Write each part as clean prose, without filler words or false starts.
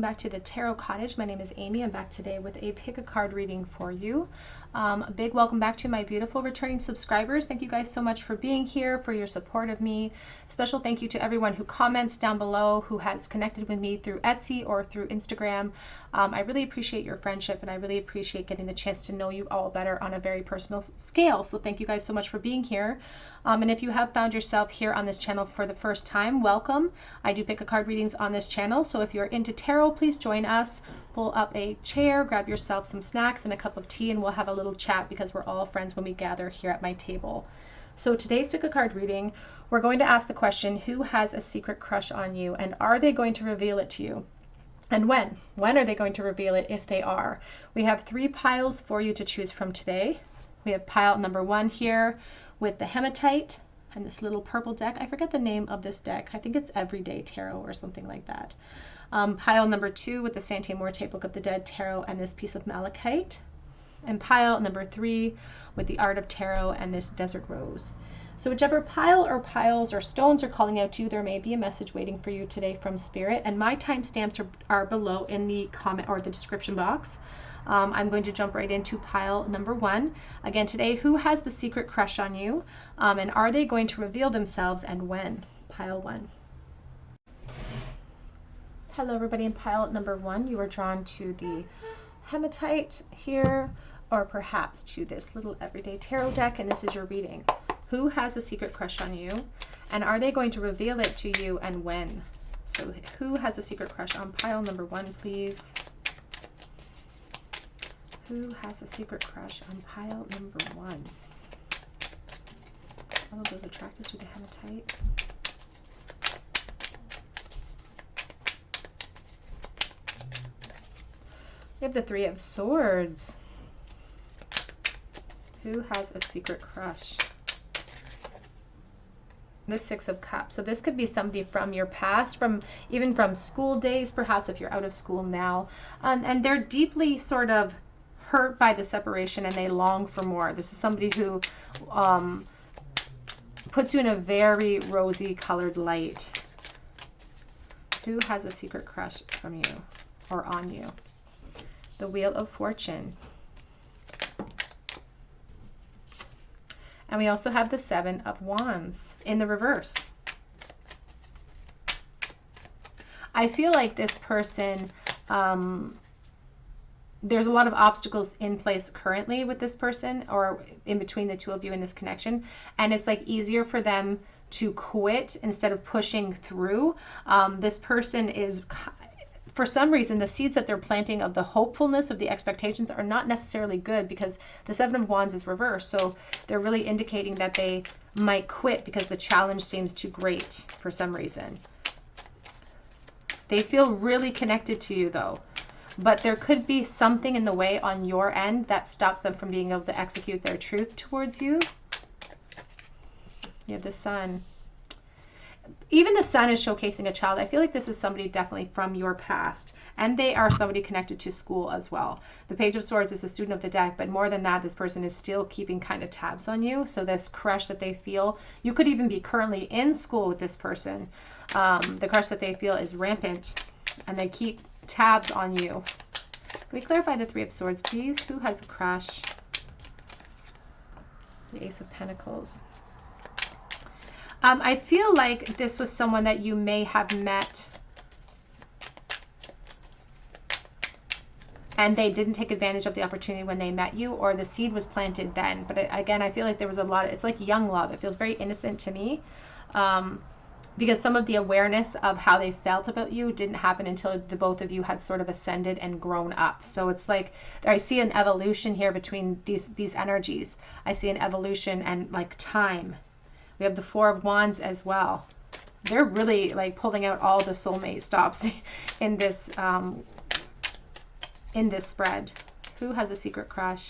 back to the Tarot Cottage. My name is Amy. I'm back today with a pick a card reading for you. A big welcome back to my beautiful returning subscribers. Thank you guys so much for being here, for your support of me. Special thank you to everyone who comments down below, who has connected with me through Etsy or through Instagram. I really appreciate your friendship, and I really appreciate getting the chance to know you all better on a very personal scale. So thank you guys so much for being here. And if you have found yourself here on this channel for the first time, welcome. I do pick a card readings on this channel, so if you're into tarot, please join us. Pull up a chair, grab yourself some snacks and a cup of tea, and we'll have a little chat because we're all friends when we gather here at my table. So today's pick a card reading, we're going to ask the question, who has a secret crush on you, and are they going to reveal it to you? And when? When are they going to reveal it if they are? We have 3 piles for you to choose from today. We have pile number 1 here with the hematite and this little purple deck. I forget the name of this deck. I think it's Everyday Tarot or something like that. Pile number 2 with the Sante Morte Book of the Dead Tarot and this piece of malachite. And pile number 3 with the Art of Tarot and this Desert Rose. So whichever pile or piles or stones are calling out to you, there may be a message waiting for you today from Spirit. And my timestamps are below in the comment or the description box. I'm going to jump right into pile number 1. Again today, who has the secret crush on you? And are they going to reveal themselves, and when? Pile 1. Hello everybody, in pile number 1, you are drawn to the hematite here, or perhaps to this little Everyday Tarot deck, and this is your reading. Who has a secret crush on you, and are they going to reveal it to you, and when? So who has a secret crush on pile number 1, please? Who has a secret crush on pile number 1? All of those attracted to the hematite. We have the 3 of Swords. Who has a secret crush? The 6 of Cups. So this could be somebody from your past, even from school days, perhaps if you're out of school now. And they're deeply sort of hurt by the separation and they long for more. This is somebody who puts you in a very rosy colored light. Who has a secret crush from you or on you? The Wheel of Fortune. And we also have the 7 of Wands in the reverse. I feel like this person, there's a lot of obstacles in place currently with this person, or in between the two of you in this connection. And it's like easier for them to quit instead of pushing through. This person is, for some reason, the seeds that they're planting of the hopefulness of the expectations are not necessarily good, because the 7 of Wands is reversed. So they're really indicating that they might quit because the challenge seems too great for some reason. They feel really connected to you though, but there could be something in the way on your end that stops them from being able to execute their truth towards you. You have the Sun. Even the Sun is showcasing a child. I feel like this is somebody definitely from your past, and they are somebody connected to school as well. The Page of Swords is a student of the deck, but more than that, this person is still keeping kind of tabs on you. So this crush that they feel, you could even be currently in school with this person. The crush that they feel is rampant, and they keep tabs on you. Can we clarify the 3 of Swords, please? Who has a crush? The Ace of Pentacles. I feel like this was someone that you may have met and they didn't take advantage of the opportunity when they met you, or the seed was planted then. But again, I feel like there was a lot, it's like young love. It feels very innocent to me, because some of the awareness of how they felt about you didn't happen until the both of you had sort of ascended and grown up. So it's like, I see an evolution here between these energies. I see an evolution and like time. We have the 4 of Wands as well. They're really like pulling out all the soulmate stops in this spread. Who has a secret crush?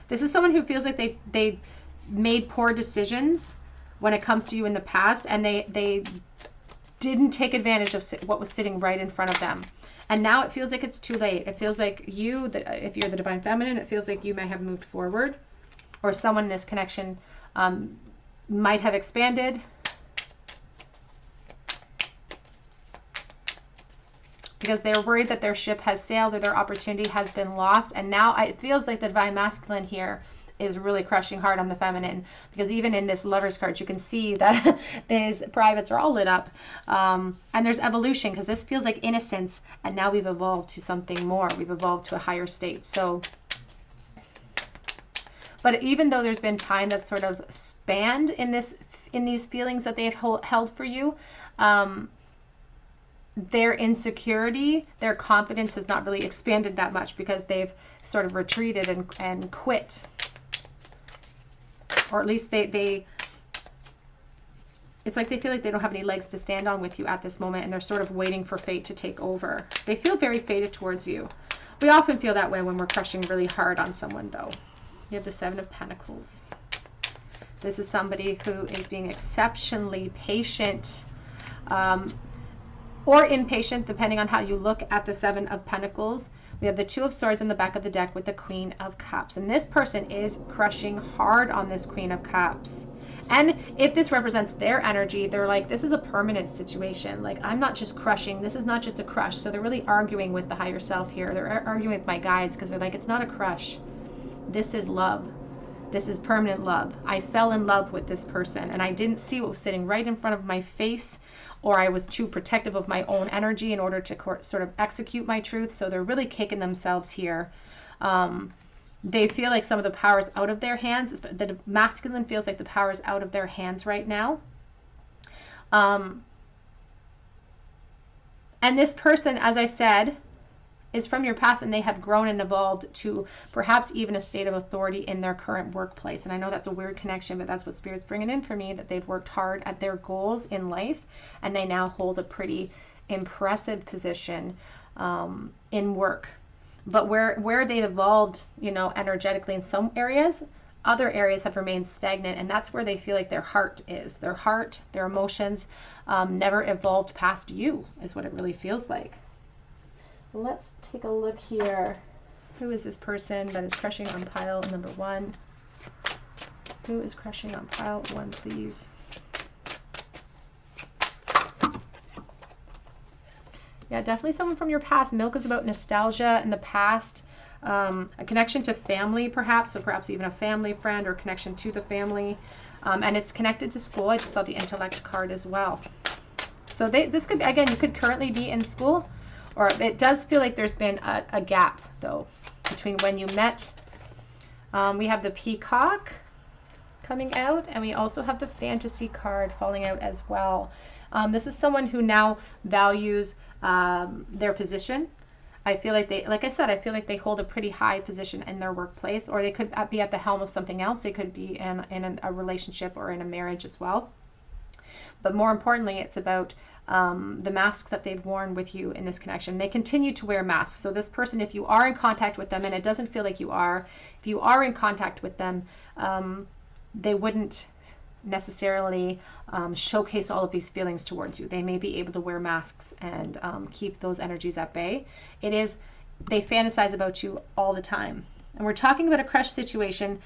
This is someone who feels like they made poor decisions when it comes to you in the past, and they didn't take advantage of what was sitting right in front of them. And now it feels like it's too late. It feels like you, if you're the Divine Feminine, it feels like you may have moved forward, or someone in this connection might have expanded. because they're worried that their ship has sailed or their opportunity has been lost. And now it feels like the Divine Masculine here is really crushing hard on the feminine, because even in this Lovers card, you can see that these privates are all lit up. And there's evolution, because this feels like innocence. And now we've evolved to something more. We've evolved to a higher state. So, but even though there's been time that's sort of spanned in these feelings that they've held for you, their insecurity, their confidence has not really expanded that much, because they've sort of retreated and quit. Or at least it's like they feel like they don't have any legs to stand on with you at this moment, and they're sort of waiting for fate to take over. They feel very fated towards you. We often feel that way when we're crushing really hard on someone, though. You have the Seven of Pentacles. This is somebody who is being exceptionally patient, or impatient, depending on how you look at the Seven of Pentacles. We have the Two of Swords in the back of the deck with the Queen of Cups. And this person is crushing hard on this Queen of Cups. And if this represents their energy, they're like, this is a permanent situation. Like, I'm not just crushing. This is not just a crush. So they're really arguing with the higher self here. They're arguing with my guides, because they're like, it's not a crush. This is love. This is permanent love. I fell in love with this person, and I didn't see what was sitting right in front of my face, or I was too protective of my own energy in order to sort of execute my truth. So they're really kicking themselves here. They feel like some of the power is out of their hands. The masculine feels like the power is out of their hands right now. And this person, as I said, is from your past, and they have grown and evolved to perhaps even a state of authority in their current workplace. And I know that's a weird connection, but that's what Spirit's bringing in for me, that they've worked hard at their goals in life, and they now hold a pretty impressive position in work. But where they've evolved, you know, energetically in some areas, other areas have remained stagnant, and that's where they feel like their heart is. Their heart, their emotions never evolved past you, is what it really feels like. Let's take a look here. Who is this person that is crushing on pile number 1? Who is crushing on pile 1, please? Yeah, definitely someone from your past. Milk is about nostalgia in the past. A connection to family, perhaps. So perhaps even a family friend or connection to the family. And it's connected to school. I just saw the Intellect card as well. So this could be, again, you could currently be in school. Or it does feel like there's been a gap, though, between when you met. We have the Peacock coming out, and we also have the Fantasy card falling out as well. This is someone who now values their position. I feel like they, like I said, I feel like they hold a pretty high position in their workplace, or they could be at the helm of something else. They could be in a relationship or in a marriage as well. But more importantly, it's about the mask that they've worn with you in this connection. They continue to wear masks. So this person, if you are in contact with them, and it doesn't feel like you are, if you are in contact with them, they wouldn't necessarily showcase all of these feelings towards you. They may be able to wear masks and keep those energies at bay. They fantasize about you all the time. And we're talking about a crush situation.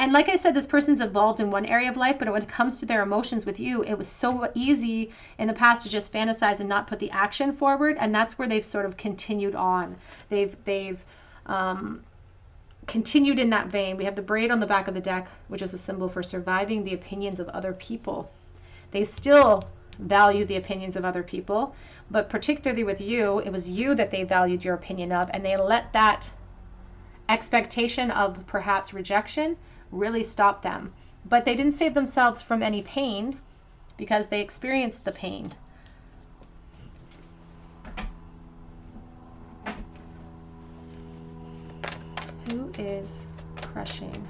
And like I said, this person's evolved in one area of life, but when it comes to their emotions with you, it was so easy in the past to just fantasize and not put the action forward. And that's where they've sort of continued on. They've continued in that vein. We have the braid on the back of the deck, which is a symbol for surviving the opinions of other people. They still value the opinions of other people, but particularly with you, it was you that they valued your opinion of, and they let that expectation of perhaps rejection really stopped them. But they didn't save themselves from any pain, because they experienced the pain. Who is crushing?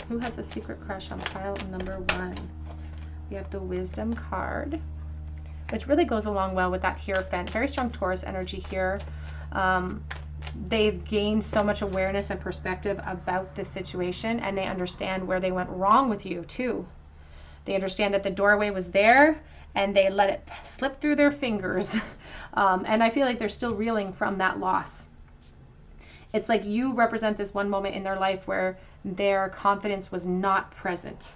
Who has a secret crush on pile number 1? We have the Wisdom card, which really goes along well with that Hierophant. Very strong Taurus energy here. They've gained so much awareness and perspective about this situation, and they understand where they went wrong with you too. They understand that the doorway was there, and they let it slip through their fingers. And I feel like they're still reeling from that loss. It's like you represent this one moment in their life where their confidence was not present,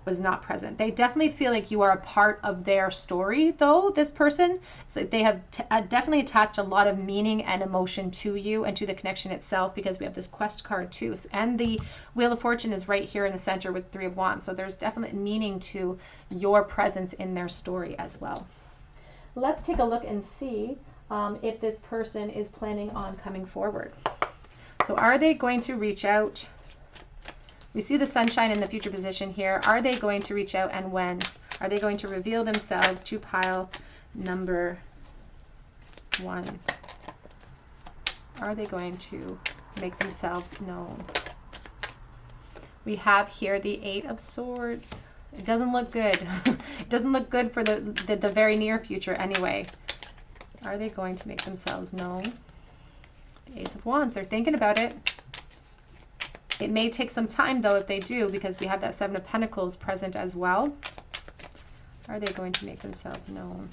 was not present. They definitely feel like you are a part of their story, though, this person. So they have definitely attached a lot of meaning and emotion to you and to the connection itself, because we have this quest card too. And the Wheel of Fortune is right here in the center with 3 of Wands. So there's definitely meaning to your presence in their story as well. Let's take a look and see if this person is planning on coming forward. So are they going to reach out? We see the sunshine in the future position here. Are they going to reach out, and when? Are they going to reveal themselves to pile number 1? Are they going to make themselves known? We have here the 8 of Swords. It doesn't look good. It doesn't look good for the very near future anyway. Are they going to make themselves known? The Ace of Wands. They're thinking about it. It may take some time, though, if they do, because we have that 7 of Pentacles present as well. Are they going to make themselves known?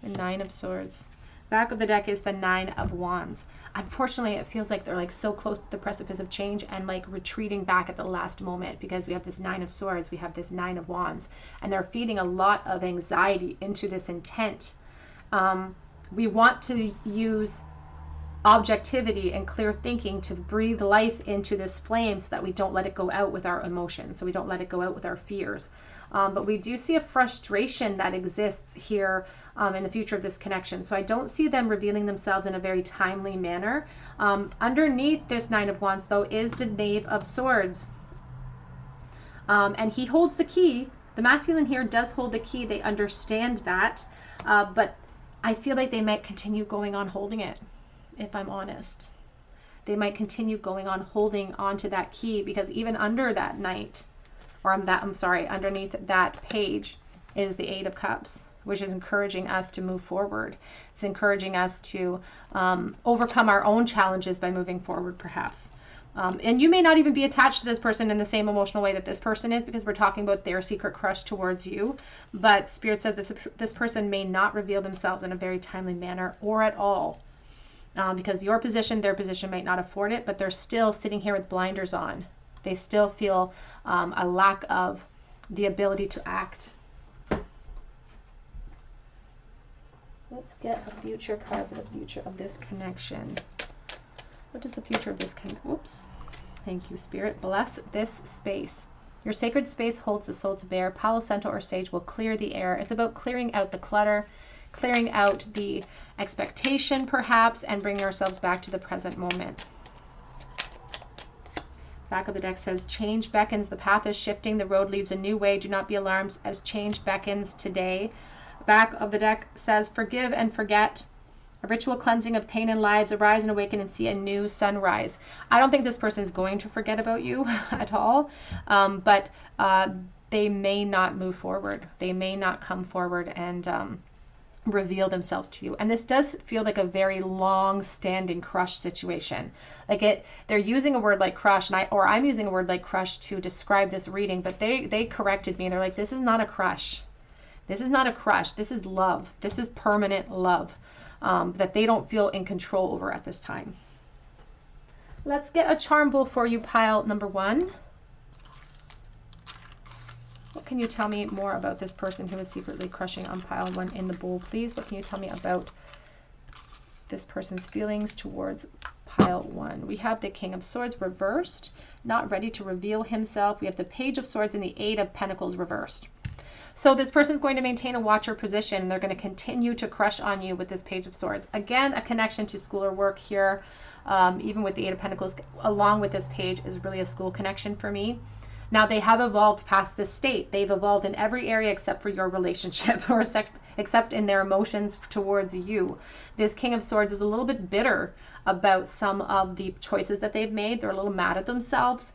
The 9 of Swords. Back of the deck is the 9 of Wands. Unfortunately, it feels like they're like so close to the precipice of change and like retreating back at the last moment, because we have this 9 of Swords, we have this 9 of Wands, and they're feeding a lot of anxiety into this intent. We want to use objectivity and clear thinking to breathe life into this flame so that we don't let it go out with our emotions, so we don't let it go out with our fears. But we do see a frustration that exists here in the future of this connection. So I don't see them revealing themselves in a very timely manner. Underneath this 9 of Wands, though, is the Knave of Swords. And he holds the key. The masculine here does hold the key. They understand that. But I feel like they might continue going on holding it, if I'm honest. They might continue going on holding onto that key, because even under that knight, or underneath that page is the 8 of Cups, which is encouraging us to move forward. It's encouraging us to overcome our own challenges by moving forward, perhaps. And you may not even be attached to this person in the same emotional way that this person is, because we're talking about their secret crush towards you. But Spirit says this person may not reveal themselves in a very timely manner or at all. Because your position, their position might not afford it, but they're still sitting here with blinders on. They still feel a lack of the ability to act. Let's get a future card for the future of this connection. What is the future of this connection? Oops. Thank you, Spirit. Bless this space. Your sacred space holds the soul to bear. Palo Santo or Sage will clear the air. It's about clearing out the clutter, clearing out the expectation, perhaps, and bringing ourselves back to the present moment. Back of the deck says, change beckons, the path is shifting, the road leads a new way, do not be alarmed as change beckons today. Back of the deck says, forgive and forget, a ritual cleansing of pain and lives, arise and awaken and see a new sunrise. I don't think this person is going to forget about you at all, but they may not move forward. They may not come forward and reveal themselves to you. And this does feel like a very long-standing crush situation. Like they're using a word like crush, and I'm using a word like crush to describe this reading, but they corrected me. They're like, this is not a crush. This is not a crush. This is love. This is permanent love that they don't feel in control over at this time. Let's get a charm bowl for you, pile number 1. What can you tell me more about this person who is secretly crushing on pile 1 in the bowl, please? What can you tell me about this person's feelings towards pile 1? We have the King of Swords reversed, not ready to reveal himself. We have the Page of Swords and the 8 of Pentacles reversed. So this person's going to maintain a watcher position, and they're going to continue to crush on you with this Page of Swords. Again, a connection to school or work here, even with the 8 of Pentacles, along with this page, is really a school connection for me. Now, they have evolved past this state. They've evolved in every area except for your relationship, or except in their emotions towards you. This King of Swords is a little bit bitter about some of the choices that they've made. They're a little mad at themselves.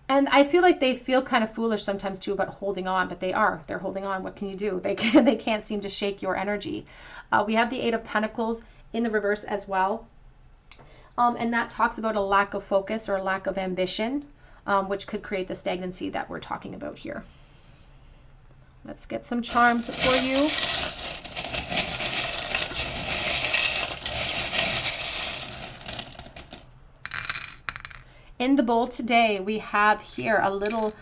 And I feel like they feel kind of foolish sometimes too about holding on, but they're holding on. What can you do? They can't seem to shake your energy. We have the 8 of Pentacles in the reverse as well. And that talks about a lack of focus or a lack of ambition, which could create the stagnancy that we're talking about here. Let's get some charms for you. in the bowl today, we have here a little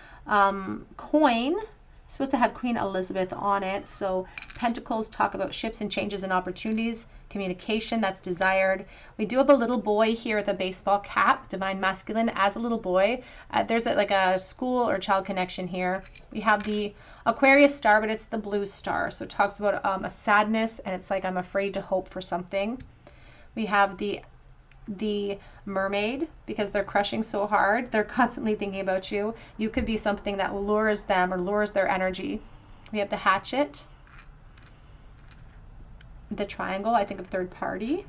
coin. It's supposed to have Queen Elizabeth on it. So Pentacles talk about shifts and changes and opportunities, communication that's desired. We do have a little boy here with a baseball cap, Divine Masculine as a little boy. There's like a school or child connection here. We have the Aquarius star, but it's the blue star. So it talks about a sadness, and it's like I'm afraid to hope for something. We have the mermaid, because they're crushing so hard. They're constantly thinking about you. You could be something that lures them or lures their energy. We have the hatchet. The triangle, I think of third party.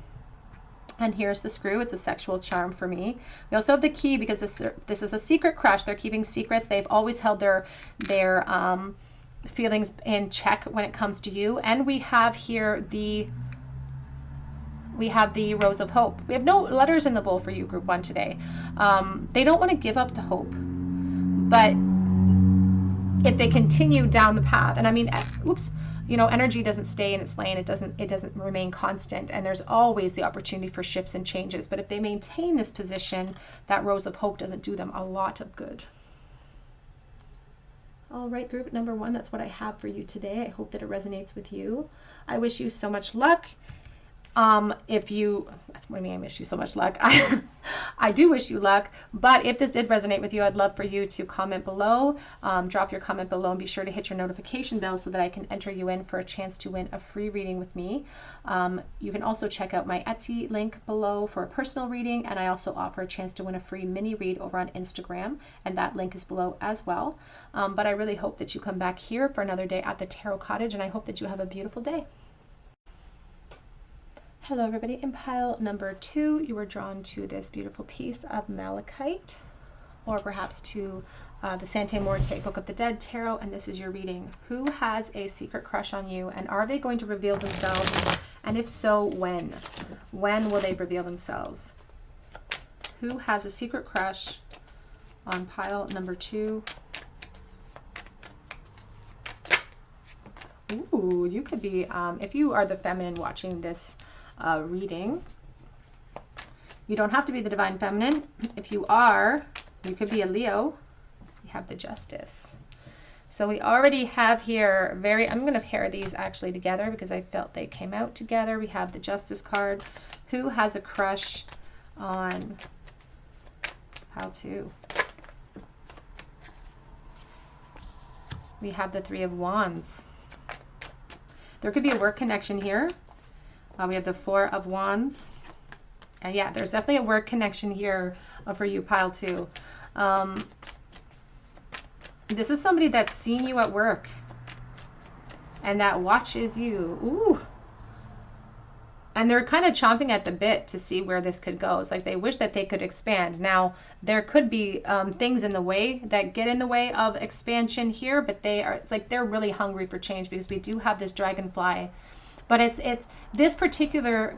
And here's the screw. It's a sexual charm for me. We also have the key, because this is a secret crush. They're keeping secrets. They've always held their feelings in check when it comes to you. And we have here the Rose of Hope. We have no letters in the bowl for you, Group 1, today. They don't want to give up the hope. But if they continue down the path, and I mean, oops, you know, energy doesn't stay in its lane. It doesn't remain constant. And there's always the opportunity for shifts and changes. But if they maintain this position, that Rose of Hope doesn't do them a lot of good. All right, group number 1, that's what I have for you today. I hope that it resonates with you. I wish you so much luck. If you, that's what I mean, I wish you so much luck. I do wish you luck, but if this did resonate with you, I'd love for you to comment below, drop your comment below, and be sure to hit your notification bell so that I can enter you in for a chance to win a free reading with me. You can also check out my Etsy link below for a personal reading, and I also offer a chance to win a free mini read over on Instagram, and that link is below as well. But I really hope that you come back here for another day at the Tarot Cottage, and I hope that you have a beautiful day. Hello everybody. In pile number 2, you were drawn to this beautiful piece of malachite, or perhaps to the Sante Morte Book of the Dead Tarot, and this is your reading. Who has a secret crush on you, and are they going to reveal themselves? And if so, when? When will they reveal themselves? Who has a secret crush on pile number 2? Ooh, you could be, if you are the feminine watching this reading, you don't have to be the divine feminine. If you are, you could be a Leo. You have the Justice. So we already have here I'm going to pair these actually together because I felt they came out together. We have the Justice card. Who has a crush on pile 2? We have the Three of Wands. There could be a work connection here. We have the Four of Wands. And yeah, there's definitely a work connection here for you, pile 2. This is somebody that's seen you at work and that watches you. Ooh. And they're kind of chomping at the bit to see where this could go. It's like they wish that they could expand. Now, there could be things in the way that get in the way of expansion here, but it's like they're really hungry for change, because we do have this dragonfly. But it's this particular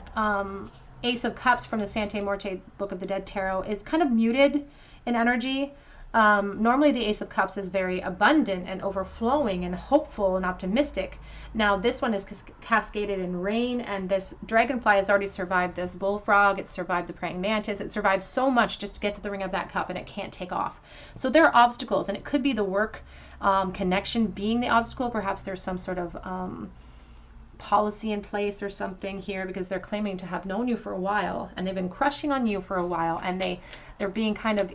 Ace of Cups from the Sante Morte Book of the Dead Tarot is kind of muted in energy. Normally the Ace of Cups is very abundant and overflowing and hopeful and optimistic. Now this one is cascaded in rain, and this dragonfly has already survived this bullfrog. It's survived the praying mantis. It survived so much just to get to the ring of that cup, and it can't take off. So there are obstacles, and it could be the work connection being the obstacle. Perhaps there's some sort of policy in place or something here, because they're claiming to have known you for a while, and they've been crushing on you for a while, and they're being kind of,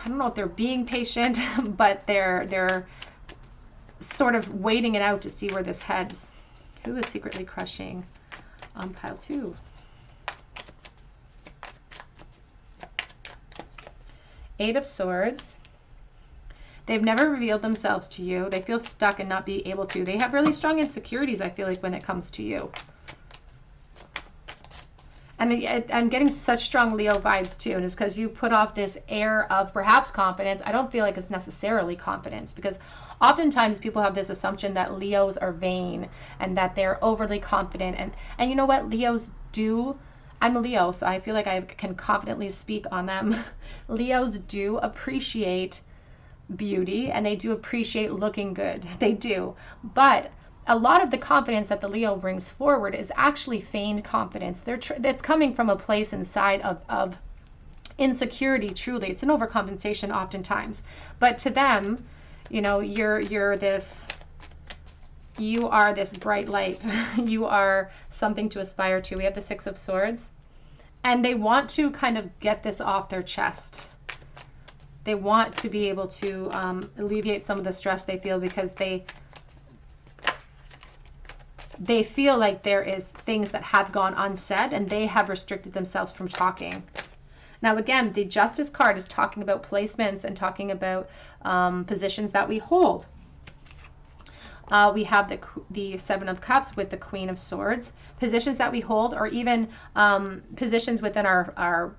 I don't know if they're being patient, but they're sort of waiting it out to see where this heads. Who is secretly crushing on pile 2? Eight of Swords. They've never revealed themselves to you. They feel stuck and not be able to. They have really strong insecurities, I feel like, when it comes to you. And I'm getting such strong Leo vibes too, and it's because you put off this air of perhaps confidence. I don't feel like it's necessarily confidence, because oftentimes people have this assumption that Leos are vain and that they're overly confident. And you know what? Leos do. I'm a Leo, so I feel like I can confidently speak on them. Leos do appreciate beauty, and they do appreciate looking good. They do. But a lot of the confidence that the Leo brings forward is actually feigned confidence. That's coming from a place inside of insecurity, truly. It's an overcompensation oftentimes. But to them, you know, you are this bright light. You are something to aspire to. We have the Six of Swords. And they want to kind of get this off their chest. They want to be able to alleviate some of the stress they feel, because they feel like there is things that have gone unsaid and they have restricted themselves from talking. Now, again, the Justice card is talking about placements and talking about positions that we hold. We have the Seven of Cups with the Queen of Swords. Positions that we hold, or even positions within our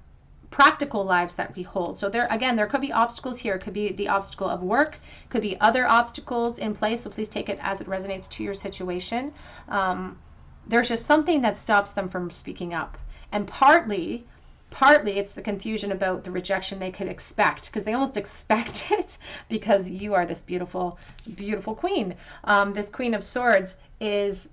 practical lives that we hold. So there, again, there could be obstacles here. It could be the obstacle of work, could be other obstacles in place. So please take it as it resonates to your situation. There's just something that stops them from speaking up. And partly it's the confusion about the rejection they could expect, because they almost expect it, because you are this beautiful, beautiful queen. This Queen of Swords is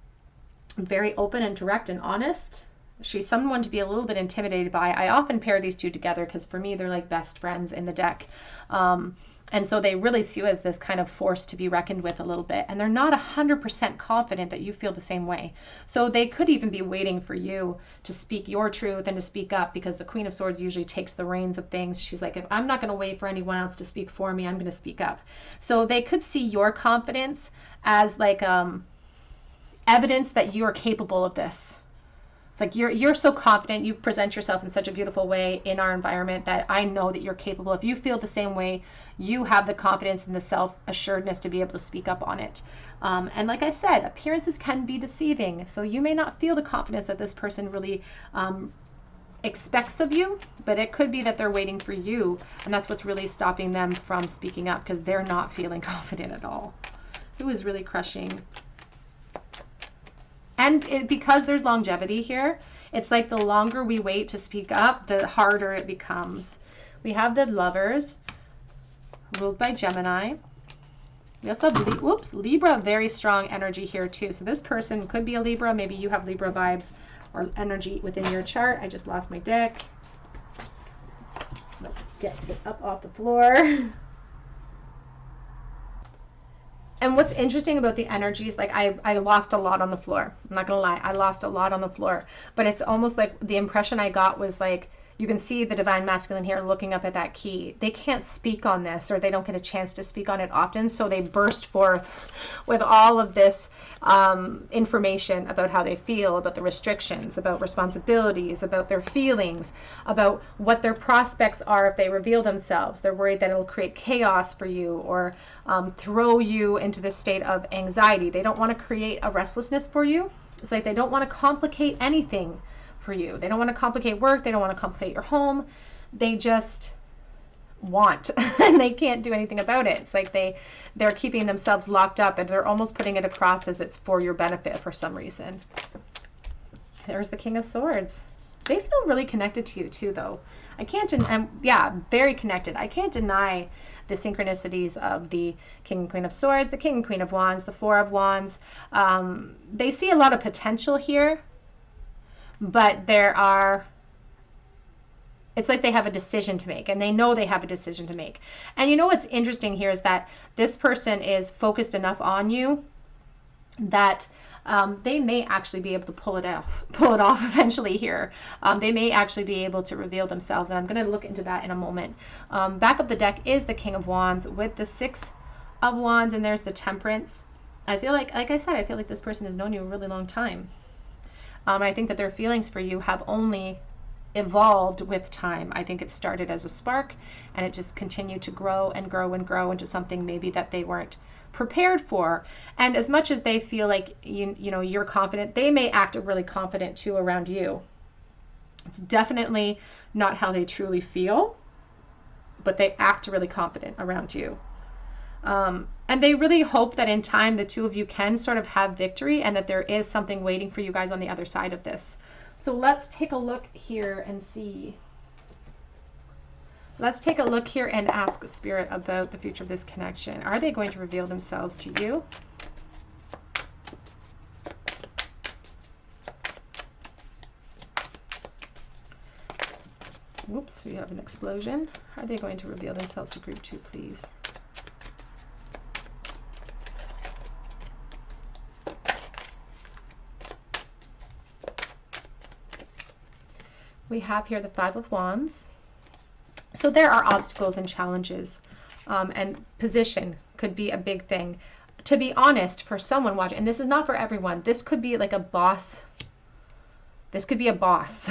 very open and direct and honest. She's someone to be a little bit intimidated by. I often pair these two together because for me, they're like best friends in the deck. And so they really see you as this kind of force to be reckoned with a little bit. And they're not 100% confident that you feel the same way. So they could even be waiting for you to speak your truth and to speak up, because the Queen of Swords usually takes the reins of things. She's like, if I'm not going to wait for anyone else to speak for me, I'm going to speak up. So they could see your confidence as like evidence that you are capable of this. It's like you're so confident, you present yourself in such a beautiful way in our environment that I know that you're capable. If you feel the same way, you have the confidence and the self-assuredness to be able to speak up on it. And like I said, appearances can be deceiving. So you may not feel the confidence that this person really expects of you, but it could be that they're waiting for you. And that's what's really stopping them from speaking up, because they're not feeling confident at all. Who is really crushing? And because there's longevity here, it's like the longer we wait to speak up, the harder it becomes. We have the Lovers, ruled by Gemini. We also have Libra, very strong energy here too. So this person could be a Libra. Maybe you have Libra vibes or energy within your chart. I just lost my deck. Let's get it up off the floor. And what's interesting about the energies, like I lost a lot on the floor. I'm not going to lie. I lost a lot on the floor. But it's almost like the impression I got was like, you can see the Divine Masculine here looking up at that key. They can't speak on this, or they don't get a chance to speak on it often. So they burst forth with all of this information about how they feel, about the restrictions, about responsibilities, about their feelings, about what their prospects are if they reveal themselves. They're worried that it'll create chaos for you, or throw you into this state of anxiety. They don't want to create a restlessness for you. It's like they don't want to complicate anything for you. They don't want to complicate work. They don't want to complicate your home. They just want, and they can't do anything about it. It's like they're keeping themselves locked up, and they're almost putting it across as it's for your benefit for some reason. There's the King of Swords. They feel really connected to you too, though. I can't deny, yeah, very connected. I can't deny the synchronicities of the King and Queen of Swords, the King and Queen of Wands, the Four of Wands. They see a lot of potential here, but it's like they have a decision to make, and they know they have a decision to make. And you know what's interesting here is that this person is focused enough on you that they may actually be able to pull it off eventually here. They may actually be able to reveal themselves, and I'm going to look into that in a moment. Back of the deck is the King of Wands with the Six of Wands, and there's the Temperance. I feel like I said, I feel like this person has known you a really long time. I think that their feelings for you have only evolved with time. I think it started as a spark, and it just continued to grow and grow and grow into something maybe that they weren't prepared for. And as much as they feel like you know you're confident, they may act really confident too around you. It's definitely not how they truly feel, but they act really confident around you. And they really hope that in time the two of you can sort of have victory, and that there is something waiting for you guys on the other side of this. So let's take a look here and see. Let's take a look here and ask Spirit about the future of this connection. Are they going to reveal themselves to you? Oops, we have an explosion. Are they going to reveal themselves to group 2, please? We have here the 5 of Wands. So there are obstacles and challenges, and position could be a big thing. To be honest, for someone watching, and this is not for everyone, this could be like a boss. This could be a boss.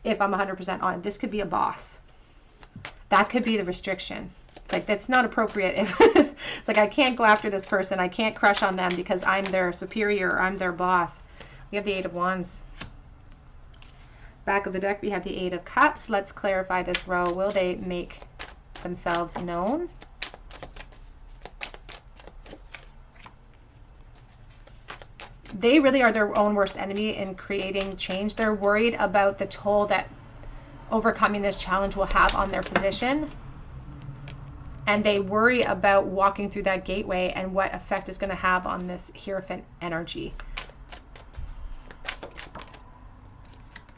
If I'm 100% on, this could be a boss. That could be the restriction. It's like, that's not appropriate. It's like, I can't go after this person. I can't crush on them because I'm their superior, or I'm their boss. We have the 8 of Wands. Back of the deck, we have the 8 of Cups. Let's clarify this row. Will they make themselves known? They really are their own worst enemy in creating change. They're worried about the toll that overcoming this challenge will have on their position. And they worry about walking through that gateway and what effect it's going to have on this Hierophant energy.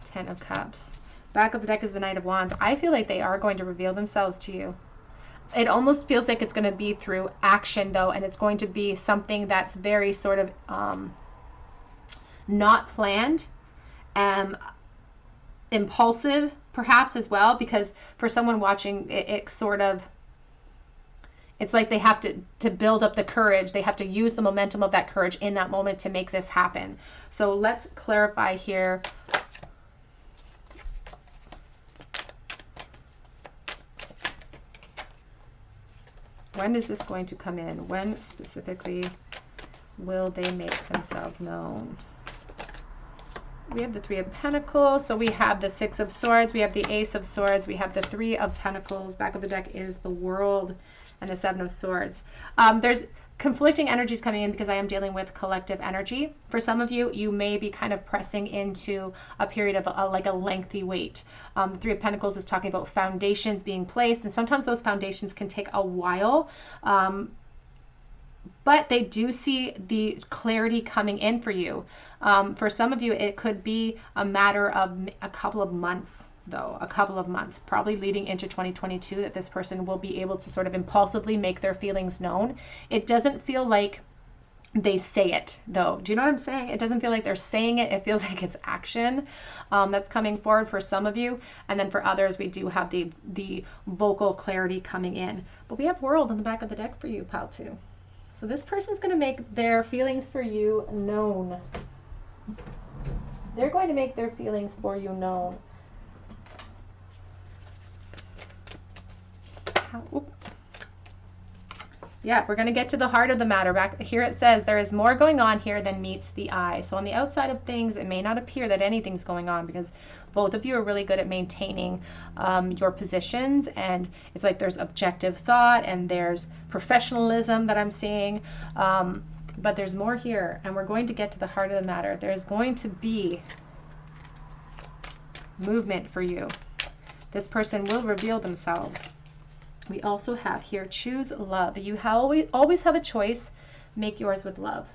10 of Cups. Back of the deck is the Knight of Wands. I feel like they are going to reveal themselves to you. It almost feels like it's going to be through action, though, and it's going to be something that's very sort of not planned, impulsive perhaps as well, because for someone watching, it's like they have to build up the courage. They have to use the momentum of that courage in that moment to make this happen. So let's clarify here. When is this going to come in? When specifically will they make themselves known? We have the 3 of Pentacles. So we have the 6 of Swords. We have the Ace of Swords. We have the 3 of Pentacles. Back of the deck is the World and the 7 of Swords. There's conflicting energies coming in because I am dealing with collective energy. For some of you, you may be kind of pressing into a period of like a lengthy wait. 3 of Pentacles is talking about foundations being placed, and sometimes those foundations can take a while. But they do see the clarity coming in for you. For some of you, it could be a matter of a couple of months, though, a couple of months, probably leading into 2022, that this person will be able to sort of impulsively make their feelings known. It doesn't feel like they say it, though. Do you know what I'm saying? It doesn't feel like they're saying it. It feels like it's action that's coming forward for some of you. And then for others, we do have the vocal clarity coming in. But we have World on the back of the deck for you, pal, too. So this person's going to make their feelings for you known. They're going to make their feelings for you known. Yeah, we're going to get to the heart of the matter. Back here it says there is more going on here than meets the eye. So on the outside of things, it may not appear that anything's going on because both of you are really good at maintaining your positions. And it's like there's objective thought and there's professionalism that I'm seeing. But there's more here, and we're going to get to the heart of the matter. There's going to be movement for you. This person will reveal themselves. We also have here, choose love. You always have a choice. Make yours with love.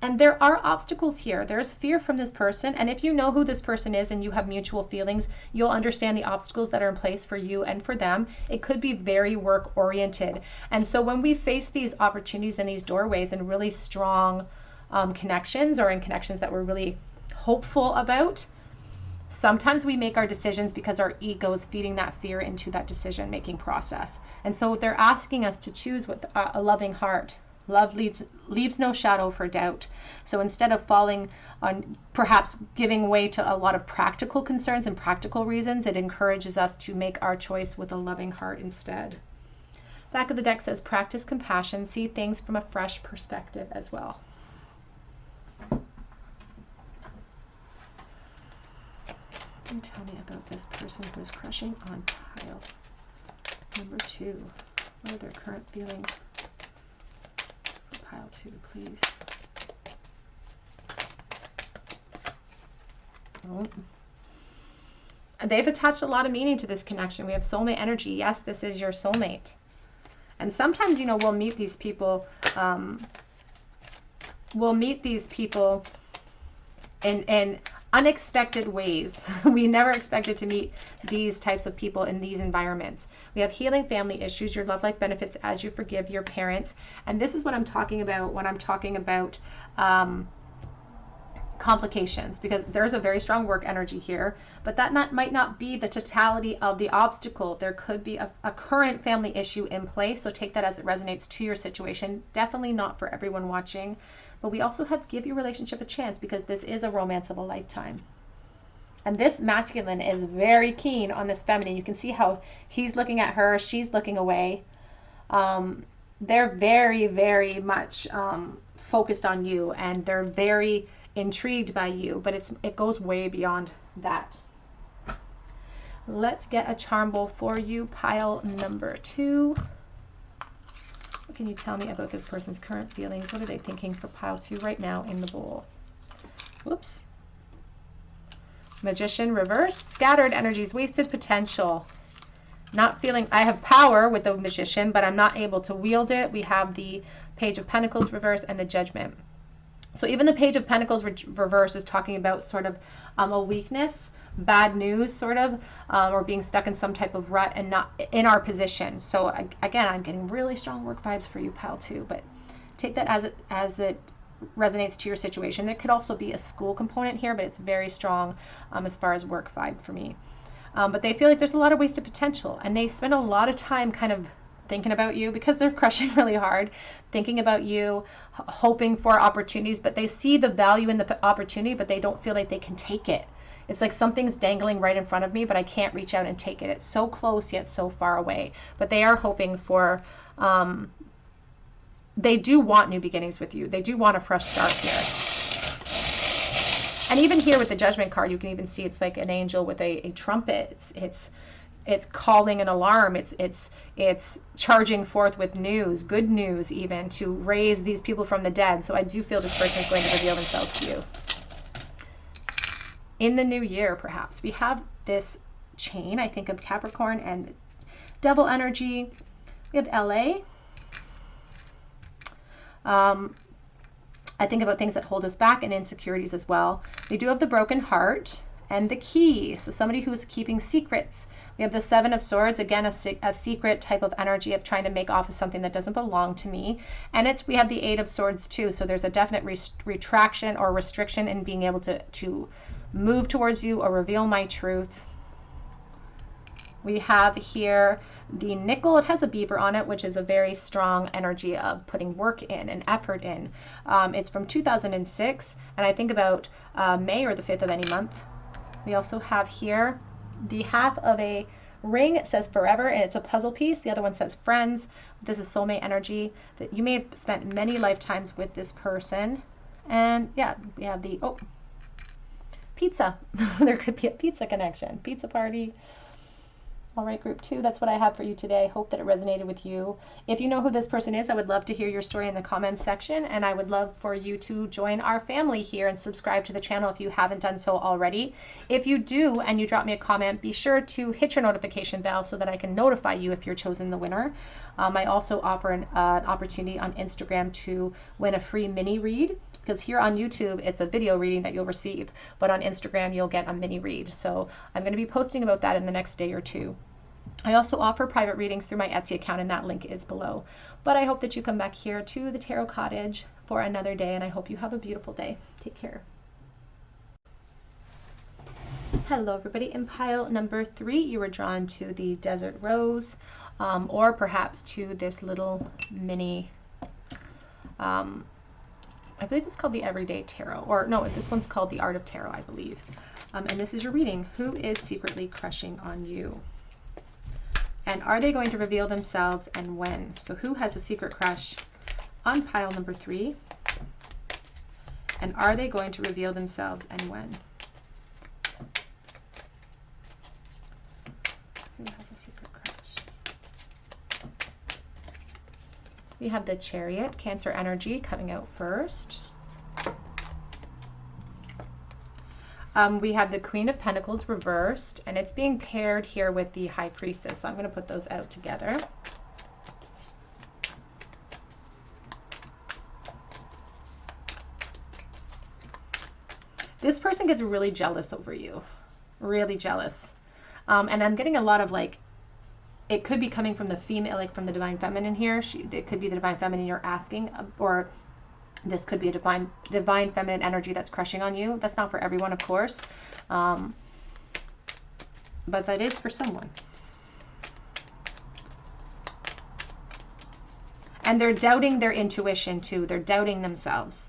And there are obstacles here. There's fear from this person. And if you know who this person is and you have mutual feelings, you'll understand the obstacles that are in place for you and for them. It could be very work oriented. And so when we face these opportunities and these doorways and really strong connections, or in connections that we're really hopeful about, sometimes we make our decisions because our ego is feeding that fear into that decision-making process. And so they're asking us to choose with a loving heart. Love leaves no shadow for doubt. So instead of falling on perhaps giving way to a lot of practical concerns and practical reasons, it encourages us to make our choice with a loving heart instead. Back of the deck says, practice compassion, see things from a fresh perspective as well. Can you tell me about this person who is crushing on pile number 2? What are their current feelings for pile 2, please? Oh. They've attached a lot of meaning to this connection. We have soulmate energy. Yes, this is your soulmate. And sometimes, you know, we'll meet these people. And unexpected ways. We never expected to meet these types of people in these environments. We have healing family issues. Your love life benefits as you forgive your parents. And this is what I'm talking about when I'm talking about complications, because there's a very strong work energy here, but that might not be the totality of the obstacle. There could be a current family issue in play, so take that as it resonates to your situation. Definitely not for everyone watching, but we also have give your relationship a chance, because this is a romance of a lifetime. And this masculine is very keen on this feminine. You can see how he's looking at her, she's looking away. They're very, very much focused on you, and they're very intrigued by you, but it goes way beyond that. Let's get a charm bowl for you, pile number 2. What can you tell me about this person's current feelings? What are they thinking for pile 2 right now in the bowl? Whoops. Magician reversed, scattered energies, wasted potential. Not feeling, I have power with the Magician, but I'm not able to wield it. We have the Page of Pentacles reversed and the Judgment. So even the Page of Pentacles reverse is talking about sort of a weakness, bad news sort of, or being stuck in some type of rut and not in our position. So again, I'm getting really strong work vibes for you, pile 2, but take that as it resonates to your situation. There could also be a school component here, but it's very strong as far as work vibe for me. But they feel like there's a lot of wasted potential, and they spend a lot of time kind of thinking about you, because they're crushing really hard, thinking about you, hoping for opportunities, but they see the value in the opportunity, but they don't feel like they can take it. It's like something's dangling right in front of me, but I can't reach out and take it. It's so close yet so far away. But they are hoping for, they do want new beginnings with you. They do want a fresh start here. And even here with the Judgment card, you can even see it's like an angel with a trumpet. It's calling an alarm. It's charging forth with news, good news even, to raise these people from the dead. So I do feel this person is going to reveal themselves to you. In the new year, perhaps. We have this chain, I think, of Capricorn and Devil energy. We have LA. I think about things that hold us back and insecurities as well. We do have the broken heart and the key. So somebody who's keeping secrets. We have the 7 of Swords, again, a secret type of energy of trying to make off of something that doesn't belong to me. And we have the 8 of Swords too. So there's a definite retraction or restriction in being able to move towards you or reveal my truth. We have here the nickel. It has a beaver on it, which is a very strong energy of putting work in and effort in. It's from 2006, and I think about May or the 5th of any month. We also have here the half of a ring. It says forever, and it's a puzzle piece. The other one says friends. This is soulmate energy, that you may have spent many lifetimes with this person. And yeah, we have the, pizza. There could be a pizza connection, pizza party. All right, group 2, that's what I have for you today. Hope that it resonated with you. If you know who this person is, I would love to hear your story in the comments section, and I would love for you to join our family here and subscribe to the channel if you haven't done so already. If you do and you drop me a comment, be sure to hit your notification bell so that I can notify you if you're chosen the winner. I also offer an opportunity on Instagram to win a free mini read, because here on YouTube, it's a video reading that you'll receive, but on Instagram, you'll get a mini read. So I'm going to be posting about that in the next day or two. I also offer private readings through my Etsy account, and that link is below. But I hope that you come back here to the Tarot Cottage for another day, and I hope you have a beautiful day. Take care. Hello, everybody. In pile number 3, you were drawn to the Desert Rose, or perhaps to this little mini, I believe it's called the Everyday Tarot, or no, this one's called the Art of Tarot, I believe. And this is your reading. Who is secretly crushing on you? And are they going to reveal themselves, and when? So who has a secret crush on pile number 3? And are they going to reveal themselves, and when? Who has a secret crush? We have the Chariot, Cancer energy, coming out first. We have the Queen of Pentacles reversed, and it's being paired here with the High Priestess. So I'm going to put those out together. This person gets really jealous over you. Really jealous. And I'm getting a lot of like, it could be coming from the female, like from the divine feminine here. It could be the divine feminine you're asking, or this could be a divine feminine energy that's crushing on you. That's not for everyone, of course. But that is for someone. And they're doubting their intuition too. They're doubting themselves.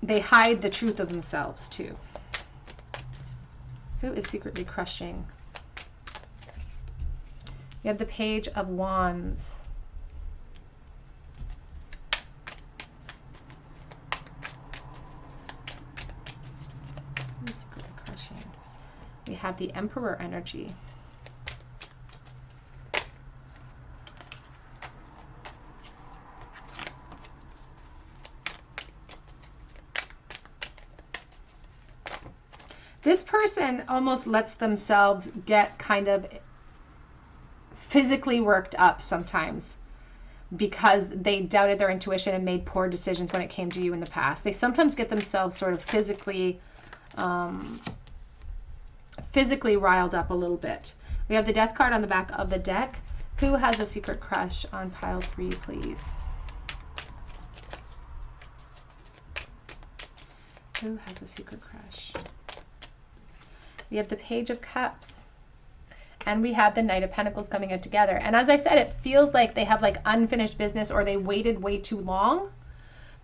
They hide the truth of themselves too. Who is secretly crushing? You have the Page of Wands. Who is secretly crushing? We have the Emperor energy. This person almost lets themselves get kind of physically worked up sometimes because they doubted their intuition and made poor decisions when it came to you in the past. They sometimes get themselves sort of physically riled up a little bit. We have the Death card on the back of the deck. Who has a secret crush on pile 3, please? Who has a secret crush? We have the Page of Cups, and we have the Knight of Pentacles coming out together. And as I said, it feels like they have like unfinished business, or they waited way too long.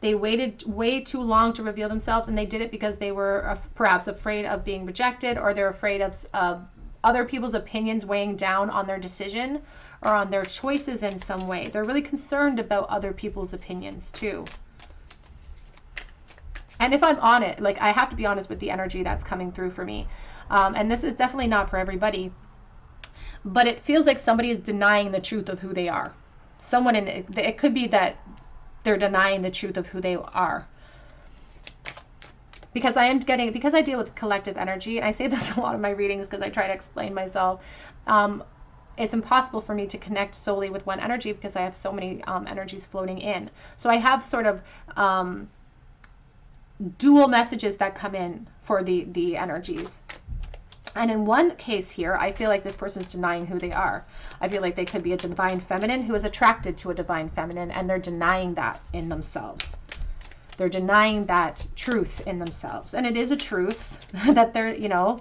They waited way too long to reveal themselves, and they did it because they were perhaps afraid of being rejected, or they're afraid of other people's opinions weighing down on their decision or on their choices in some way. They're really concerned about other people's opinions too. And if I'm on it, like I have to be honest with the energy that's coming through for me. And this is definitely not for everybody, but it feels like somebody is denying the truth of who they are. Someone in it could be that they're denying the truth of who they are. Because because I deal with collective energy, and I say this a lot of my readings because I try to explain myself. It's impossible for me to connect solely with one energy because I have so many energies floating in. So I have sort of dual messages that come in for the energies. And in one case here, I feel like this person's denying who they are. I feel like they could be a divine feminine who is attracted to a divine feminine, and they're denying that in themselves. They're denying that truth in themselves. And it is a truth that they're, you know,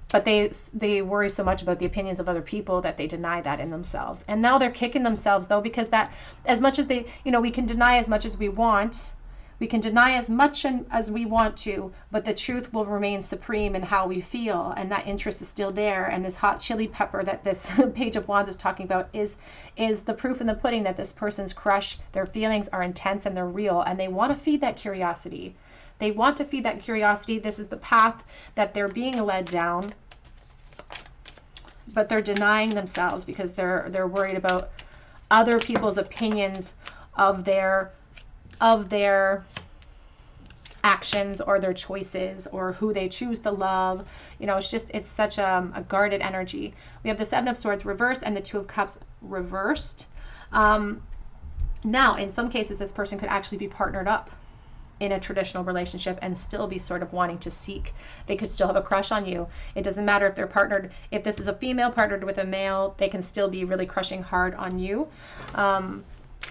but they worry so much about the opinions of other people that they deny that in themselves. And now they're kicking themselves though, because that, as much as they, you know, we can deny as much as we want. We can deny as much as we want to, but the truth will remain supreme in how we feel, and that interest is still there. And this hot chili pepper that this Page of Wands is talking about is the proof in the pudding that this person's crush, their feelings are intense and they're real, and they want to feed that curiosity. They want to feed that curiosity. This is the path that they're being led down, but they're denying themselves because they're worried about other people's opinions of their actions or their choices or who they choose to love. You know, it's such a guarded energy. We have the Seven of Swords reversed and the Two of Cups reversed. Now, in some cases, this person could actually be partnered up in a traditional relationship and still be sort of wanting to seek. They could still have a crush on you. It doesn't matter if they're partnered. If this is a female partnered with a male, they can still be really crushing hard on you.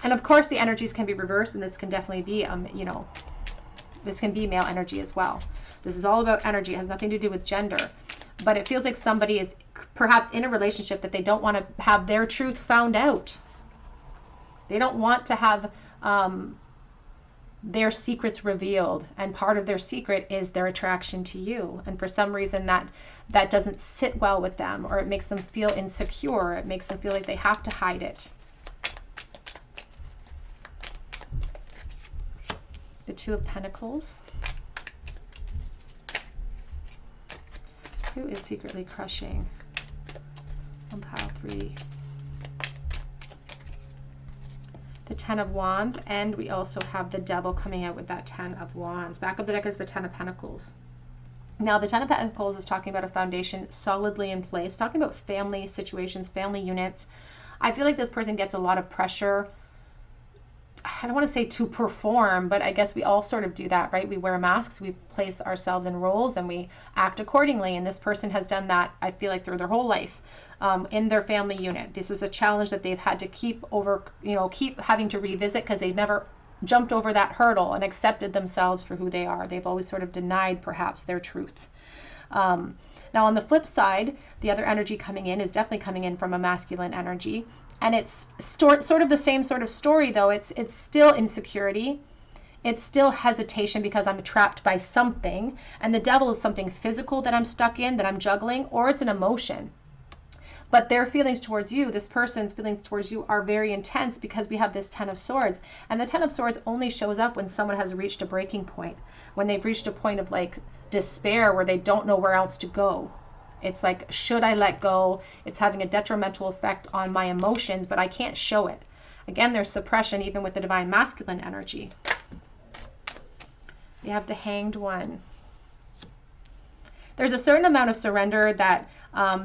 And of course, the energies can be reversed, and this can definitely be, you know, this can be male energy as well. This is all about energy. It has nothing to do with gender. But it feels like somebody is perhaps in a relationship that they don't want to have their truth found out. They don't want to have their secrets revealed. And part of their secret is their attraction to you. And for some reason that doesn't sit well with them, or it makes them feel insecure. It makes them feel like they have to hide it. The Two of Pentacles. Who is secretly crushing on pile 3? The Ten of Wands, and we also have the Devil coming out with that Ten of Wands. Back of the deck is the Ten of Pentacles. Now, the Ten of Pentacles is talking about a foundation solidly in place, talking about family situations, family units. I feel like this person gets a lot of pressure. I don't want to say to perform, but I guess we all sort of do that, right? We wear masks, we place ourselves in roles, and we act accordingly. And this person has done that, I feel like, through their whole life in their family unit. This is a challenge that they've had to keep having to revisit because they've never jumped over that hurdle and accepted themselves for who they are. They've always sort of denied perhaps their truth. Now on the flip side, the other energy coming in is definitely coming in from a masculine energy. And it's sort of the same sort of story, though. It's still insecurity. It's still hesitation because I'm trapped by something. And the devil is something physical that I'm stuck in, that I'm juggling, or it's an emotion. But their feelings towards you, this person's feelings towards you, are very intense because we have this Ten of Swords. And the Ten of Swords only shows up when someone has reached a breaking point, when they've reached a point of like despair where they don't know where else to go. It's like, should I let go? It's having a detrimental effect on my emotions, but I can't show it. Again, there's suppression even with the divine masculine energy. You have the Hanged One. There's a certain amount of surrender that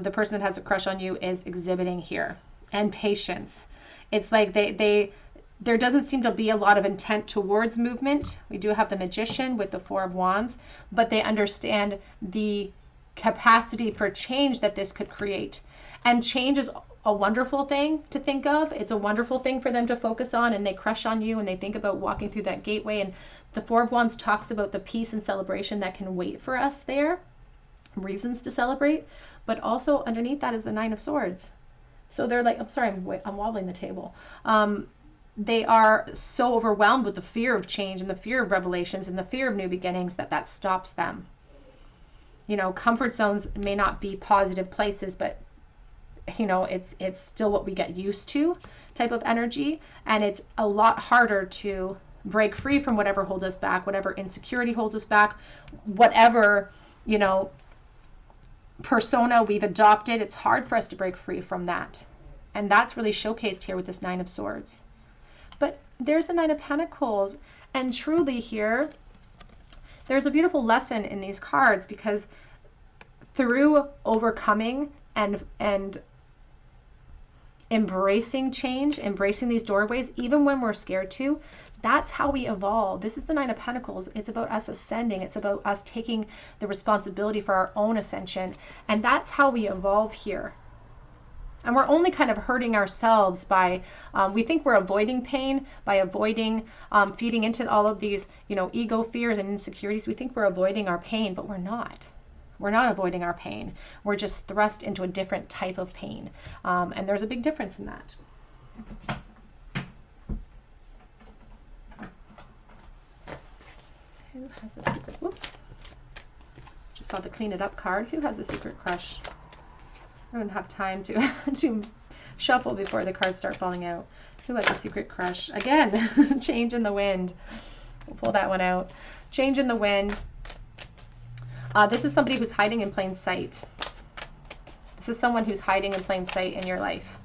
the person that has a crush on you is exhibiting here, and patience. It's like there doesn't seem to be a lot of intent towards movement. We do have the Magician with the Four of Wands, but they understand the capacity for change that this could create. And change is a wonderful thing to think of. It's a wonderful thing for them to focus on, and they crush on you and they think about walking through that gateway. And the Four of Wands talks about the peace and celebration that can wait for us there, reasons to celebrate. But also underneath that is the Nine of Swords. So they're like, I'm sorry, I'm wobbling the table. They are so overwhelmed with the fear of change and the fear of revelations and the fear of new beginnings that stops them. You know, comfort zones may not be positive places, but you know, it's still what we get used to type of energy. And it's a lot harder to break free from whatever holds us back, whatever insecurity holds us back, whatever, you know, persona we've adopted. It's hard for us to break free from that. And that's really showcased here with this Nine of Swords. But there's the Nine of Pentacles. And truly here, there's a beautiful lesson in these cards, because through overcoming and embracing change, embracing these doorways, even when we're scared to, that's how we evolve. This is the Nine of Pentacles. It's about us ascending. It's about us taking the responsibility for our own ascension. And that's how we evolve here. And we're only kind of hurting ourselves by, we think we're avoiding pain, by avoiding feeding into all of these, you know, ego fears and insecurities. We think we're avoiding our pain, but we're not. We're not avoiding our pain. We're just thrust into a different type of pain. And there's a big difference in that. Who has a secret? Whoops. Just saw the Clean It Up card. Who has a secret crush? I don't have time to shuffle before the cards start falling out. Who has a secret crush? Again, change in the wind. We'll pull that one out. Change in the wind. This is somebody who's hiding in plain sight. This is someone who's hiding in plain sight in your life.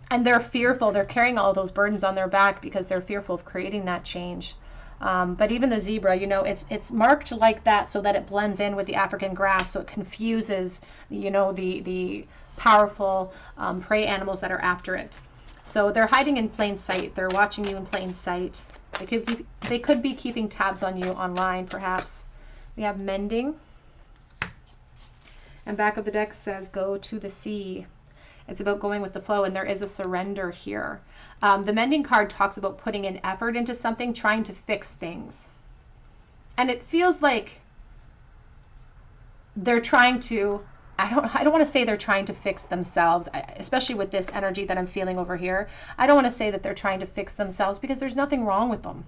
And they're fearful. They're carrying all those burdens on their back because they're fearful of creating that change. But even the zebra, you know, it's marked like that so that it blends in with the African grass, so it confuses, you know, the powerful prey animals that are after it. So they're hiding in plain sight. They're watching you in plain sight. They could be keeping tabs on you online, perhaps. We have mending. And back of the deck says, go to the sea. It's about going with the flow, and there is a surrender here. The mending card talks about putting an effort into something, trying to fix things. And it feels like they're trying to, I don't want to say they're trying to fix themselves, especially with this energy that I'm feeling over here. I don't want to say that they're trying to fix themselves, because there's nothing wrong with them.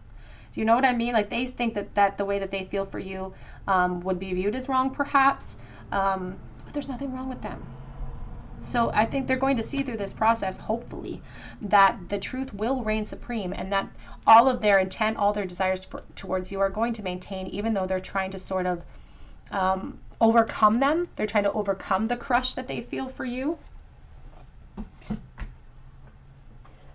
Do you know what I mean? Like, they think that the way that they feel for you would be viewed as wrong, perhaps. But there's nothing wrong with them. So I think they're going to see through this process, hopefully, that the truth will reign supreme, and that all of their intent, all their desires towards you are going to maintain, even though they're trying to sort of overcome them. They're trying to overcome the crush that they feel for you.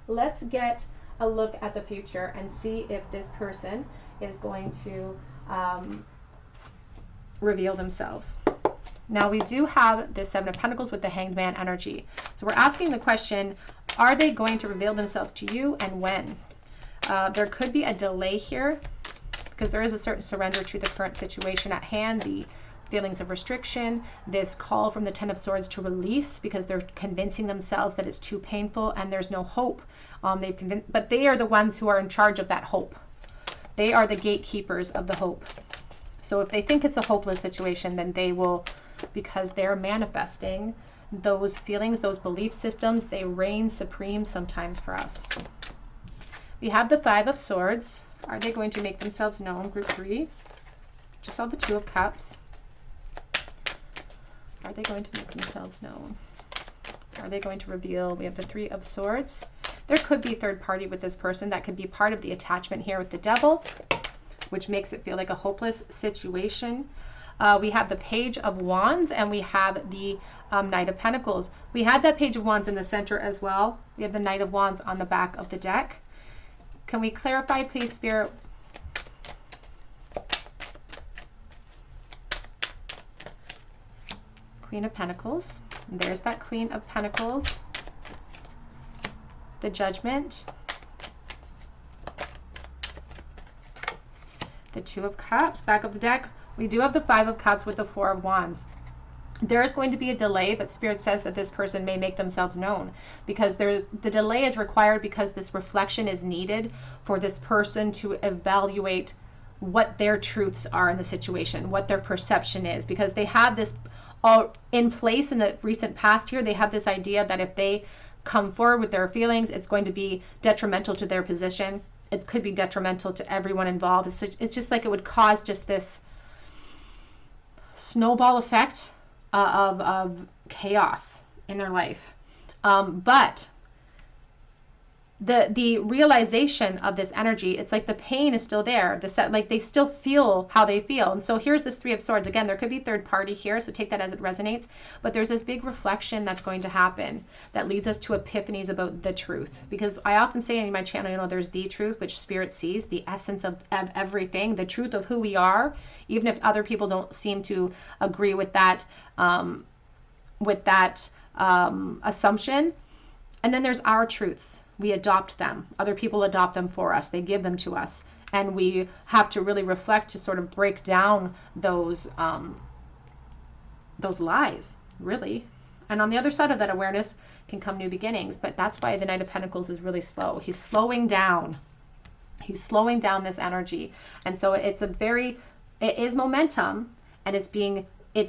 Let's get a look at the future and see if this person is going to reveal themselves. Now we do have the Seven of Pentacles with the Hanged Man energy. So we're asking the question, Are they going to reveal themselves to you, and when? There could be a delay here because there is a certain surrender to the current situation at hand, the feelings of restriction, this call from the Ten of Swords to release because they're convincing themselves that it's too painful and there's no hope. But they are the ones who are in charge of that hope. They are the gatekeepers of the hope. So if they think it's a hopeless situation, then they will, because they're manifesting those feelings, those belief systems, they reign supreme sometimes for us. We have the Five of Swords. Are they going to make themselves known? Group 3. Just saw the Two of Cups. Are they going to make themselves known? Are they going to reveal? We have the Three of Swords. There could be third party with this person. That could be part of the attachment here with the Devil, which makes it feel like a hopeless situation. We have the Page of Wands, and we have the Knight of Pentacles. We had that Page of Wands in the center as well. We have the Knight of Wands on the back of the deck. Can we clarify, please, Spirit? Queen of Pentacles. And there's that Queen of Pentacles. The Judgment. The Two of Cups. Back of the deck, we do have the Five of Cups with the Four of Wands. There is going to be a delay, but Spirit says that this person may make themselves known because the delay is required because this reflection is needed for this person to evaluate what their truths are in the situation, what their perception is, because they have this all in place in the recent past here. They have this idea that if they come forward with their feelings, it's going to be detrimental to their position. It could be detrimental to everyone involved. It's just like it would cause just this snowball effect of chaos in their life. But the realization of this energy, it's like the pain is still there. Like they still feel how they feel. And so here's this Three of Swords. Again, there could be third party here, so take that as it resonates. But there's this big reflection that's going to happen that leads us to epiphanies about the truth. Because I often say in my channel, there's the truth, which Spirit sees, the essence of everything, the truth of who we are, even if other people don't seem to agree with that assumption. And then there's our truths. We adopt them. Other people adopt them for us. They give them to us. And we have to really reflect to sort of break down those lies, really. And on the other side of that awareness can come new beginnings. But that's why the Knight of Pentacles is really slow. He's slowing down. He's slowing down this energy. And so it is momentum, and it's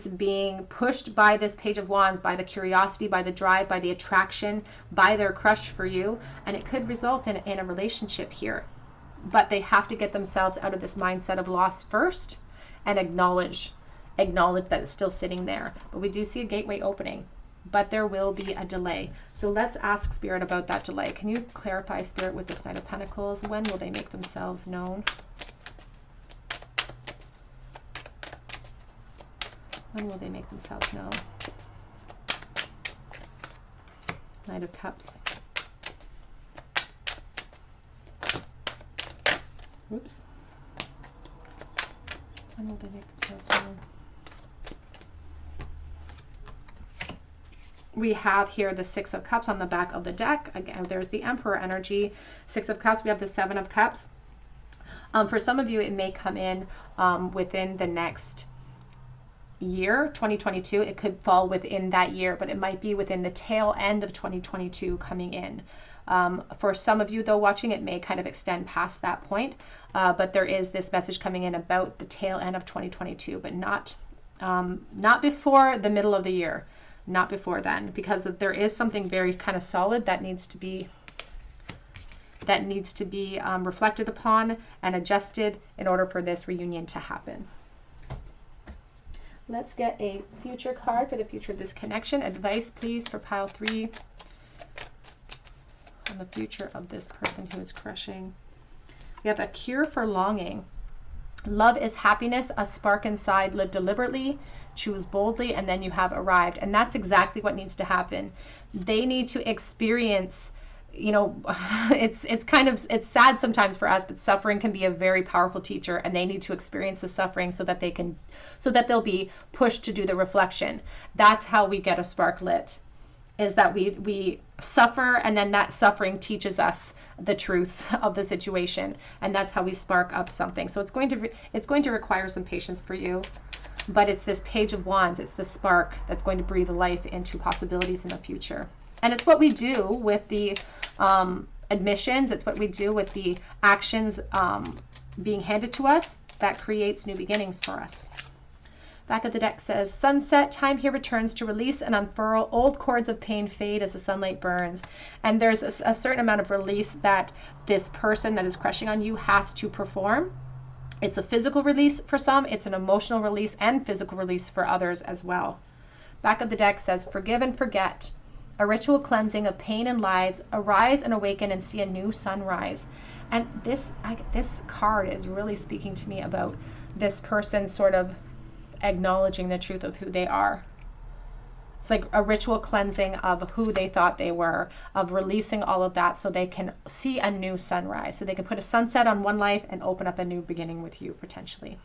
being pushed by this Page of Wands, by the curiosity, by the drive, by the attraction, by their crush for you. And it could result in a relationship here. But they have to get themselves out of this mindset of loss first and acknowledge that it's still sitting there. But we do see a gateway opening, but there will be a delay. So let's ask Spirit about that delay. Can you clarify, Spirit, with this Knight of Pentacles? When will they make themselves known? When will they make themselves known? Knight of Cups. Oops. When will they make themselves known? We have here the Six of Cups on the back of the deck. Again, there's the Emperor energy. Six of Cups. We have the Seven of Cups. For some of you, it may come in within the next year, 2022. It could fall within that year, but it might be within the tail end of 2022 coming in. For some of you, though, watching, it may kind of extend past that point, but there is this message coming in about the tail end of 2022, but not before the middle of the year, not before then, because there is something very kind of solid that needs to be reflected upon and adjusted in order for this reunion to happen. Let's get a future card for the future of this connection. Advice, please, for pile 3 on the future of this person who is crushing. We have a cure for longing. Love is happiness, a spark inside. Live deliberately, choose boldly, and then you have arrived. And that's exactly what needs to happen. They need to experience, it's sad sometimes for us, but suffering can be a very powerful teacher, and they need to experience the suffering so that they'll be pushed to do the reflection. That's how we get a spark lit, is that we suffer, and then that suffering teaches us the truth of the situation, and that's how we spark up something. So it's going to require some patience for you, but it's this Page of Wands, it's the spark that's going to breathe life into possibilities in the future. And it's what we do with the admissions, it's what we do with the actions being handed to us that creates new beginnings for us. Back of the deck says, sunset, time here returns to release and unfurl. Old cords of pain fade as the sunlight burns. And there's a certain amount of release that this person that is crushing on you has to perform. It's a physical release for some. It's an emotional release and physical release for others as well. Back of the deck says, forgive and forget. A ritual cleansing of pain and lives. Arise and awaken and see a new sunrise. And this card is really speaking to me about this person sort of acknowledging the truth of who they are. It's like a ritual cleansing of who they thought they were, of releasing all of that so they can see a new sunrise, so they can put a sunset on one life and open up a new beginning with you potentially.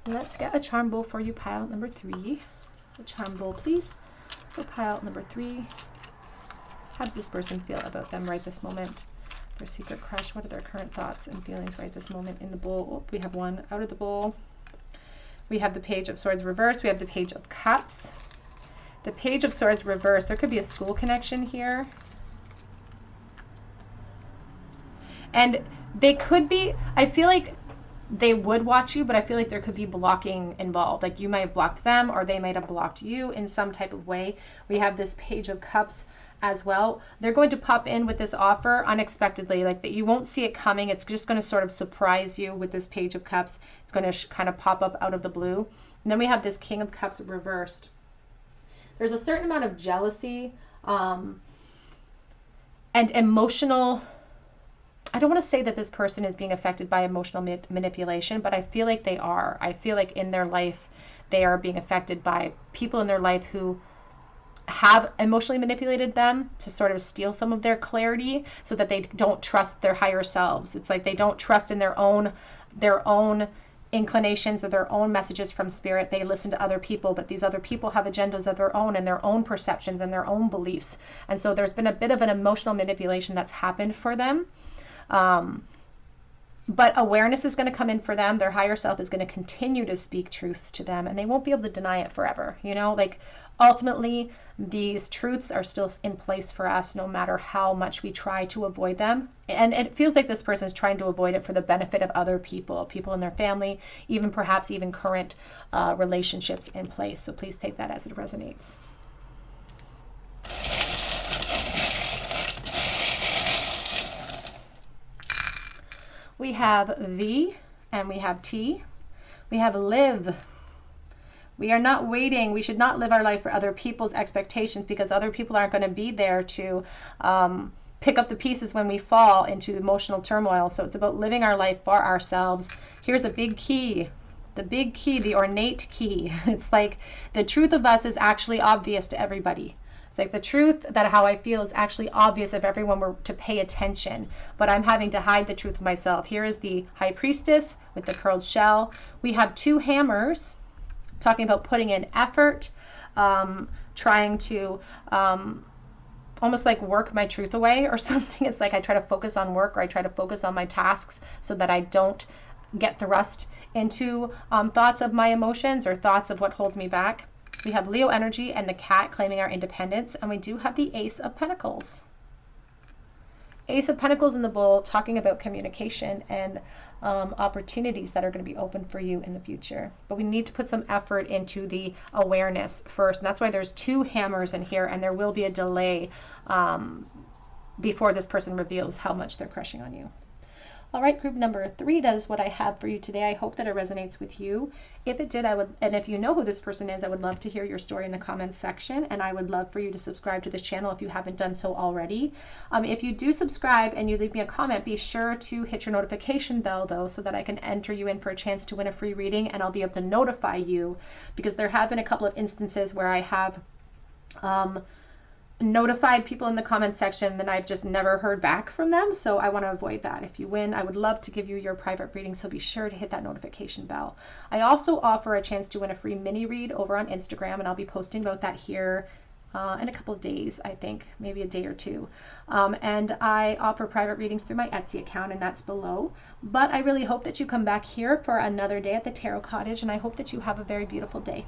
Let's get a charm bowl for you, pile number 3. A charm bowl, please, for pile number 3. How does this person feel about them right this moment? Their secret crush, what are their current thoughts and feelings right this moment in the bowl? Oh, we have one out of the bowl. We have the Page of Swords reversed. We have the Page of Cups. The Page of Swords reversed. There could be a school connection here. And they could be, I feel like they would watch you, but I feel like there could be blocking involved. Like you might have blocked them or they might have blocked you in some type of way. We have this Page of Cups as well. They're going to pop in with this offer unexpectedly, like that you won't see it coming. It's just going to sort of surprise you with this Page of Cups. It's going to kind of pop up out of the blue. And then we have this King of Cups reversed. There's a certain amount of jealousy and emotional, I don't want to say that this person is being affected by emotional manipulation, but I feel like they are. I feel like in their life they are being affected by people in their life who have emotionally manipulated them to sort of steal some of their clarity so that they don't trust their higher selves. It's like they don't trust in their own inclinations or their own messages from spirit. They listen to other people, but these other people have agendas of their own and their own perceptions and their own beliefs. And so there's been a bit of an emotional manipulation that's happened for them. But awareness is going to come in for them. Their higher self is going to continue to speak truths to them, and they won't be able to deny it forever. You know, like ultimately these truths are still in place for us no matter how much we try to avoid them. And it feels like this person is trying to avoid it for the benefit of other people in their family, even perhaps even current relationships in place. So please take that as it resonates. We have V and we have T. We have live. We are not waiting. We should not live our life for other people's expectations because other people aren't going to be there to pick up the pieces when we fall into emotional turmoil. So it's about living our life for ourselves. Here's a big key. The big key, the ornate key. It's like the truth of us is actually obvious to everybody. Like the truth that how I feel is actually obvious if everyone were to pay attention, but I'm having to hide the truth of myself. Here is the High Priestess with the curled shell. We have 2 hammers talking about putting in effort, trying to almost like work my truth away or something. It's like I try to focus on work or I try to focus on my tasks so that I don't get thrust into thoughts of my emotions or thoughts of what holds me back. We have Leo energy and the cat claiming our independence, and we do have the Ace of Pentacles. Ace of Pentacles in the bowl talking about communication and opportunities that are going to be open for you in the future. But we need to put some effort into the awareness first, and that's why there's 2 hammers in here, and there will be a delay before this person reveals how much they're crushing on you. All right, group number 3, that is what I have for you today. I hope that it resonates with you. If it did, and if you know who this person is, I would love to hear your story in the comments section, and I would love for you to subscribe to this channel if you haven't done so already. If you do subscribe and you leave me a comment, be sure to hit your notification bell though, so that I can enter you in for a chance to win a free reading, and I'll be able to notify you, because there have been a couple of instances where I have notified people in the comment section, then I've just never heard back from them. So I want to avoid that. If you win, I would love to give you your private reading, so be sure to hit that notification bell. I also offer a chance to win a free mini read over on Instagram, and I'll be posting about that here in a couple of days, I think, maybe a day or two. And I offer private readings through my Etsy account, and that's below. But I really hope that you come back here for another day at the Tarot Cottage, and I hope that you have a very beautiful day.